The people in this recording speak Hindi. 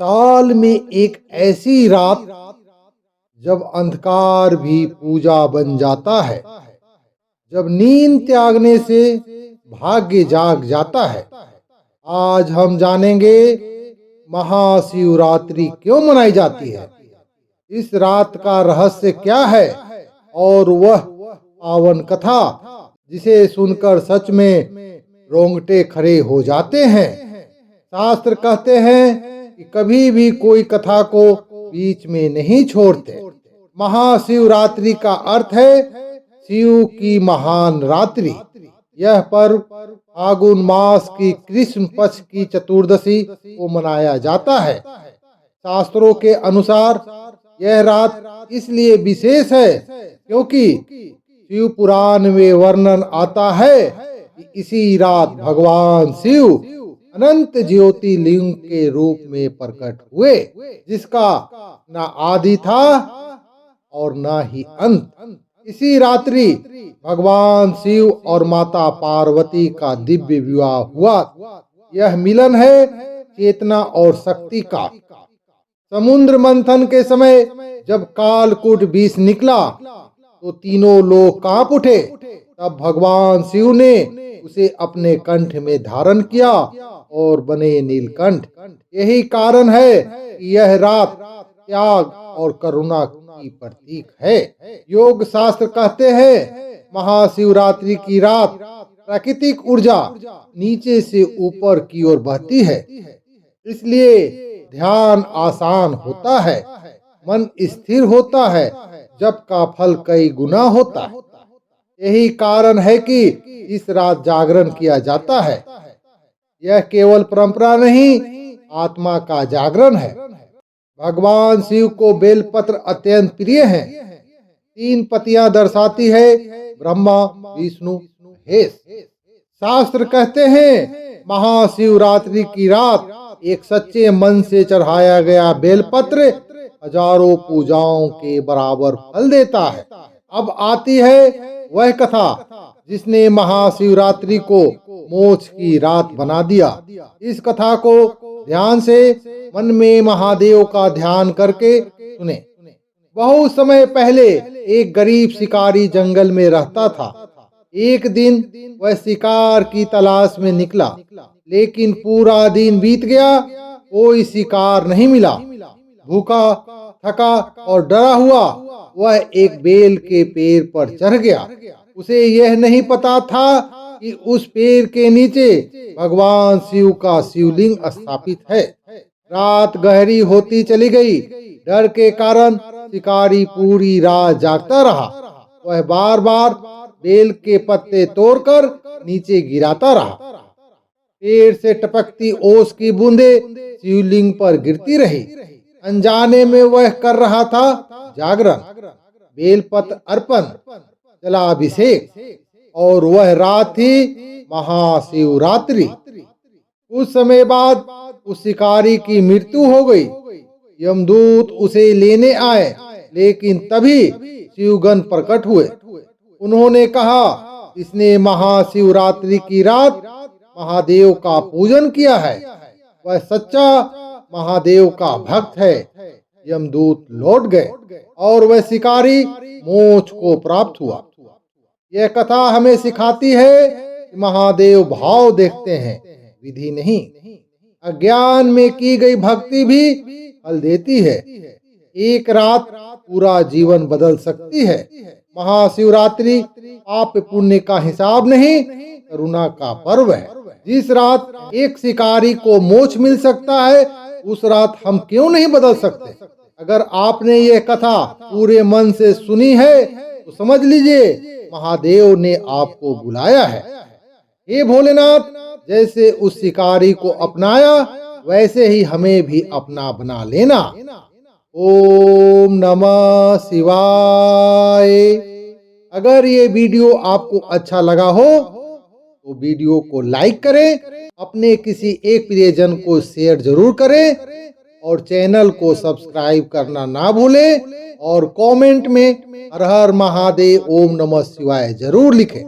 साल में एक ऐसी रात जब अंधकार भी पूजा बन जाता है, जब नींद त्यागने से भाग्य जाग जाता है। आज हम जानेंगे महाशिवरात्रि क्यों मनाई जाती है, इस रात का रहस्य क्या है और वह पावन कथा जिसे सुनकर सच में रोंगटे खड़े हो जाते हैं। शास्त्र कहते हैं कि कभी भी कोई कथा को बीच में नहीं छोड़ते। महाशिवरात्रि का अर्थ है शिव की महान रात्रि। यह पर्व फागुन मास की कृष्ण पक्ष की चतुर्दशी को मनाया जाता है। शास्त्रों के अनुसार यह रात इसलिए विशेष है क्योंकि शिव पुराण में वर्णन आता है कि इसी रात भगवान शिव अनंत ज्योतिर्लिंग के रूप में प्रकट हुए, जिसका न आदि था और न ही अंत। इसी रात्रि भगवान शिव और माता पार्वती का दिव्य विवाह हुआ। यह मिलन है चेतना और शक्ति का। समुद्र मंथन के समय जब कालकूट विष निकला तो तीनों लोग कांप उठे। तब भगवान शिव ने उसे अपने कंठ में धारण किया और बने नीलकंठ। यही कारण है कि यह रात त्याग और करुणा की प्रतीक है। योग शास्त्र कहते हैं महाशिवरात्रि की रात प्राकृतिक ऊर्जा नीचे से ऊपर की ओर बहती है, इसलिए ध्यान आसान होता है, मन स्थिर होता है, जप का फल कई गुना होता है। यही कारण है कि इस रात जागरण किया जाता है। यह केवल परंपरा नहीं, आत्मा का जागरण है। भगवान शिव को बेलपत्र अत्यंत प्रिय है। 3 पत्तियां दर्शाती है ब्रह्मा विष्णु महेश। शास्त्र कहते हैं महाशिवरात्रि की रात एक सच्चे मन से चढ़ाया गया बेलपत्र हजारों पूजाओं के बराबर फल देता है। अब आती है वह कथा जिसने महाशिवरात्रि को मोक्ष की रात बना दिया। इस कथा को ध्यान से मन में महादेव का ध्यान करके सुने। बहुत समय पहले एक गरीब शिकारी जंगल में रहता था। एक दिन वह शिकार की तलाश में निकला, लेकिन पूरा दिन बीत गया, कोई शिकार नहीं मिला। भूखा, थका और डरा हुआ वह एक बेल के पेड़ पर चढ़ गया। उसे यह नहीं पता था कि उस पेड़ के नीचे भगवान शिव का शिवलिंग स्थापित है। रात गहरी होती चली गई। डर के कारण शिकारी पूरी रात जागता रहा। वह बार बार बेल के पत्ते तोड़कर नीचे गिराता रहा। पेड़ से टपकती ओस की बूंदे शिवलिंग पर गिरती रही। अनजाने में वह कर रहा था जागरण, बेलपत्र अर्पण, जलाभिषेक, और वह रात थी महाशिवरात्रि। कुछ समय बाद उस शिकारी की मृत्यु हो गई। यमदूत उसे लेने आए, लेकिन तभी शिवगण प्रकट हुए। उन्होंने कहा, इसने महाशिवरात्रि की रात महादेव का पूजन किया है, वह सच्चा महादेव का भक्त है। यमदूत लौट गए और वह शिकारी मोक्ष को प्राप्त हुआ। यह कथा हमें सिखाती है कि महादेव भाव देखते हैं, विधि नहीं। अज्ञान में की गई भक्ति भी फल देती है। एक रात पूरा जीवन बदल सकती है। महाशिवरात्रि पाप पुण्य का हिसाब नहीं, करुणा का पर्व है। जिस रात एक शिकारी को मोक्ष मिल सकता है, उस रात हम क्यों नहीं बदल सकते। अगर आपने ये कथा पूरे मन से सुनी है तो समझ लीजिए महादेव ने आपको बुलाया है। हे भोलेनाथ, जैसे उस शिकारी को अपनाया वैसे ही हमें भी अपना बना लेना। ओम नमः शिवाय। अगर ये वीडियो आपको अच्छा लगा हो तो वीडियो को लाइक करें, अपने किसी एक प्रियजन को शेयर जरूर करें और चैनल को सब्सक्राइब करना ना भूलें और कमेंट में हर हर महादेव ओम नमः शिवाय जरूर लिखें।